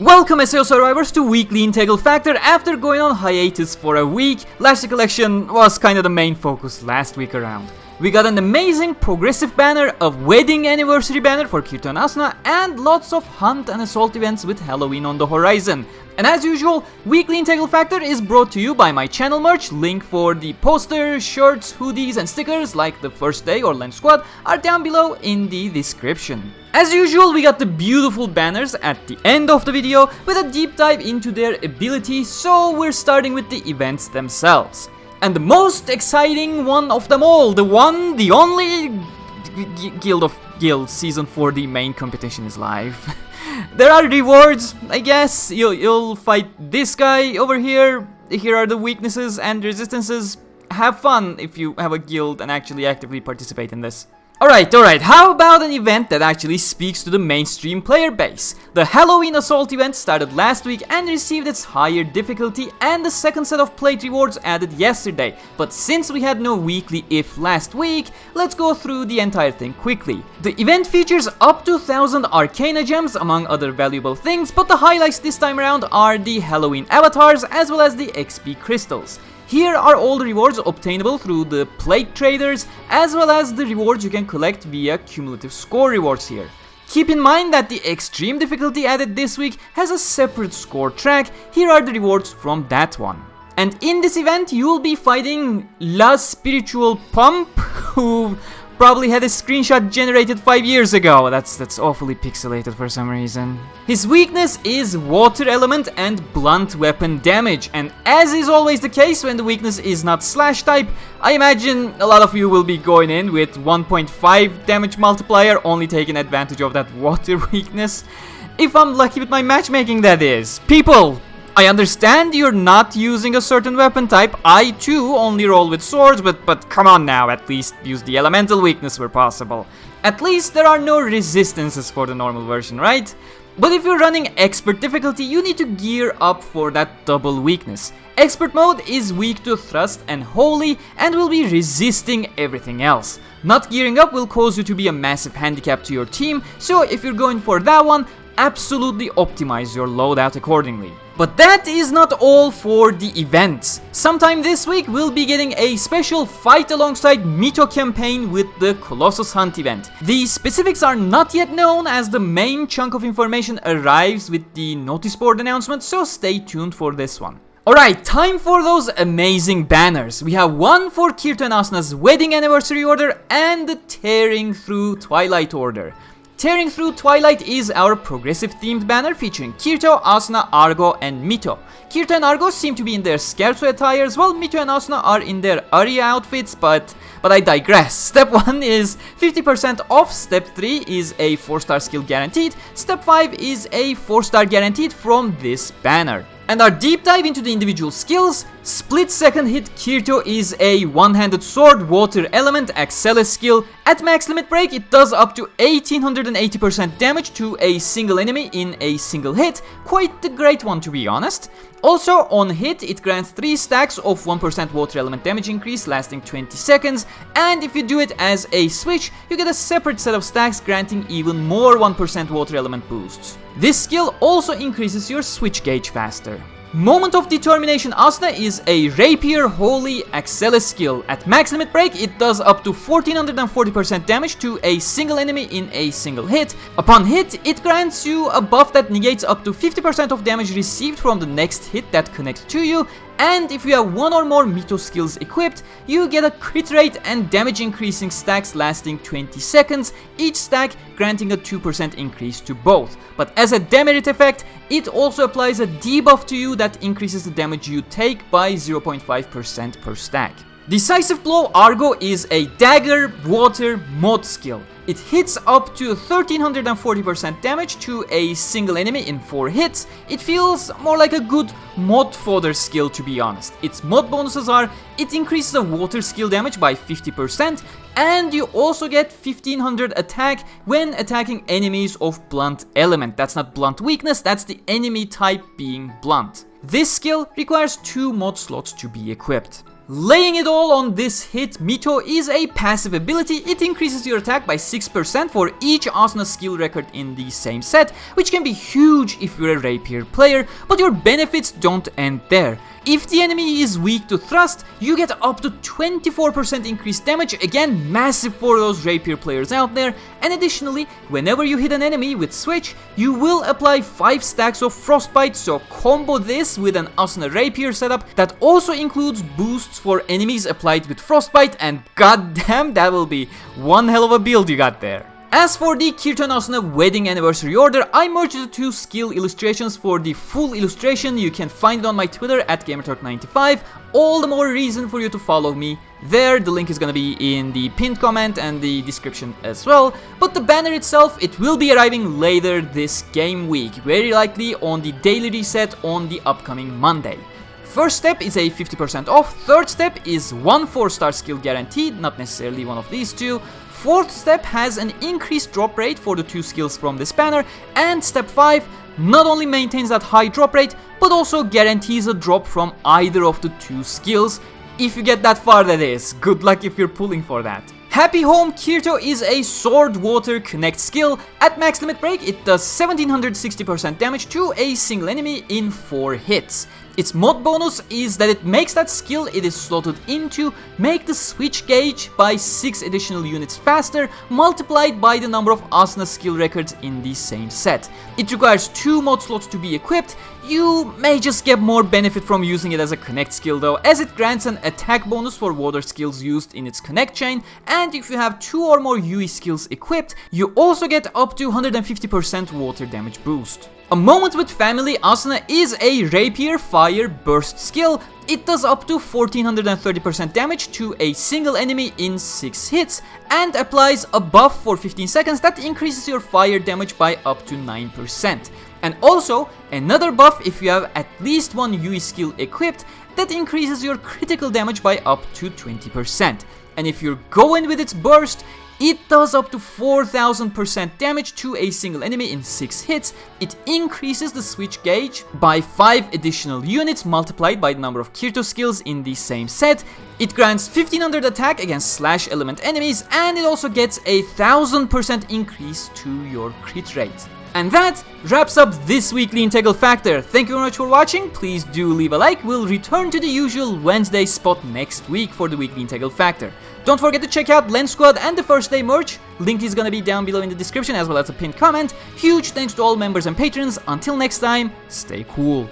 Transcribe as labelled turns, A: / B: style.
A: Welcome SAO survivors to Weekly Integral Factor. After going on hiatus for a week, Legendary Collection was kinda the main focus last week around. We got an amazing progressive banner, a wedding anniversary banner for Kirito and Asuna, and lots of hunt and assault events with Halloween on the horizon. And as usual, Weekly Integral Factor is brought to you by my channel merch. Link for the posters, shirts, hoodies and stickers like the First Day or Lens Squad are down below in the description. As usual, we got the beautiful banners at the end of the video with a deep dive into their abilities, so we're starting with the events themselves. And the most exciting one of them all, the only Guild of Guilds Season 4, the main competition is live. There are rewards, I guess. You'll fight this guy over here. Here are the weaknesses and resistances. Have fun if you have a guild and actually actively participate in this. Alright, how about an event that actually speaks to the mainstream player base? The Halloween Assault event started last week and received its higher difficulty and the second set of plate rewards added yesterday. But since we had no weekly if last week, let's go through the entire thing quickly. The event features up to 1000 Arcana gems among other valuable things, but the highlights this time around are the Halloween avatars as well as the XP crystals. Here are all the rewards obtainable through the plate traders, as well as the rewards you can collect via cumulative score rewards here. Keep in mind that the extreme difficulty added this week has a separate score track. Here are the rewards from that one. And in this event you will be fighting La Spiritual Pump, who probably had a screenshot generated 5 years ago. That's awfully pixelated for some reason. His weakness is water element and blunt weapon damage, and as is always the case when the weakness is not slash type, I imagine a lot of you will be going in with 1.5 damage multiplier, only taking advantage of that water weakness. If I'm lucky with my matchmaking, that is. People, I understand you're not using a certain weapon type. I too only roll with swords, but come on now, at least use the elemental weakness where possible. At least there are no resistances for the normal version, right? But if you're running expert difficulty, you need to gear up for that double weakness. Expert mode is weak to thrust and holy and will be resisting everything else. Not gearing up will cause you to be a massive handicap to your team, so if you're going for that one, absolutely optimize your loadout accordingly. But that is not all for the events. Sometime this week we'll be getting a special fight alongside Mito campaign with the Colossus Hunt event. The specifics are not yet known as the main chunk of information arrives with the notice board announcement, so stay tuned for this one. Alright, time for those amazing banners. We have one for Kirito and Asuna's wedding anniversary order and the Tearing Through Twilight order. Tearing Through Twilight is our progressive themed banner featuring Kirito, Asuna, Argo and Mito. Kirito and Argo seem to be in their Scherzo attires, while Mito and Asuna are in their Aria outfits, but I digress. Step 1 is 50% off, Step 3 is a 4-star skill guaranteed, Step 5 is a 4-star guaranteed from this banner. And our deep dive into the individual skills: split second hit Kirito is a one-handed sword water element Axelis skill. At max limit break it does up to 1880% damage to a single enemy in a single hit. Quite the great one, to be honest. Also on hit it grants 3 stacks of 1% water element damage increase lasting 20 seconds, and if you do it as a switch you get a separate set of stacks granting even more 1% water element boosts. This skill also increases your switch gauge faster. Moment of Determination Asuna is a Rapier Holy Axelis skill. At max limit break it does up to 1440% damage to a single enemy in a single hit. Upon hit it grants you a buff that negates up to 50% of damage received from the next hit that connects to you, and if you have one or more Mito skills equipped, you get a crit rate and damage increasing stacks lasting 20 seconds, each stack granting a 2% increase to both. But as a demerit effect, it also applies a debuff to you that increases the damage you take by 0.5% per stack. Decisive Blow Argo is a Dagger water mod skill. It hits up to 1340% damage to a single enemy in 4 hits. It feels more like a good mod fodder skill, to be honest. Its mod bonuses are: it increases the water skill damage by 50%, and you also get 1500 attack when attacking enemies of blunt element. That's not blunt weakness, that's the enemy type being blunt. This skill requires 2 mod slots to be equipped. Laying it all on this hit, Mito is a passive ability. It increases your attack by 6% for each Asuna skill record in the same set, which can be huge if you're a Rapier player, but your benefits don't end there. If the enemy is weak to thrust, you get up to 24% increased damage, again massive for those Rapier players out there, and additionally, whenever you hit an enemy with switch, you will apply 5 stacks of frostbite, so combo this with an Asuna Rapier setup that also includes boosts for enemies applied with frostbite, and goddamn, that will be one hell of a build you got there. As for the Kirito and Asuna wedding anniversary order, I merged the 2 skill illustrations for the full illustration. You can find it on my Twitter at Gamerturk95. All the more reason for you to follow me there. The link is gonna be in the pinned comment and the description as well. But the banner itself, it will be arriving later this game week, very likely on the daily reset on the upcoming Monday. First step is a 50% off, third step is 1 4-star skill guaranteed, not necessarily one of these two. Fourth step has an increased drop rate for the 2 skills from this banner, and step 5 not only maintains that high drop rate, but also guarantees a drop from either of the 2 skills. If you get that far, that is. Good luck if you're pulling for that. Happy Home Kirito is a Sword Water Connect skill. At max limit break, it does 1760% damage to a single enemy in 4 hits. Its mod bonus is that it makes that skill it is slotted into make the switch gauge by 6 additional units faster, multiplied by the number of Asuna skill records in the same set. It requires 2 mod slots to be equipped. You may just get more benefit from using it as a connect skill though, as it grants an attack bonus for water skills used in its connect chain, and if you have 2 or more UE skills equipped, you also get up to 150% water damage boost. A Moment with Family Asuna is a Rapier Fire Burst skill. It does up to 1430% damage to a single enemy in 6 hits and applies a buff for 15 seconds that increases your fire damage by up to 9%. And also another buff if you have at least 1 UE skill equipped that increases your critical damage by up to 20%. And if you're going with its burst, it does up to 4000% damage to a single enemy in 6 hits. It increases the switch gauge by 5 additional units multiplied by the number of Kirito skills in the same set. It grants 1500 attack against slash element enemies, and it also gets a 1000% increase to your crit rate. And that wraps up this weekly Integral Factor. Thank you very much for watching. Please do leave a like. We'll return to the usual Wednesday spot next week for the weekly Integral Factor. Don't forget to check out Lens Squad and the First Day merch. Link is gonna be down below in the description as well as a pinned comment. Huge thanks to all members and patrons. Until next time, stay cool.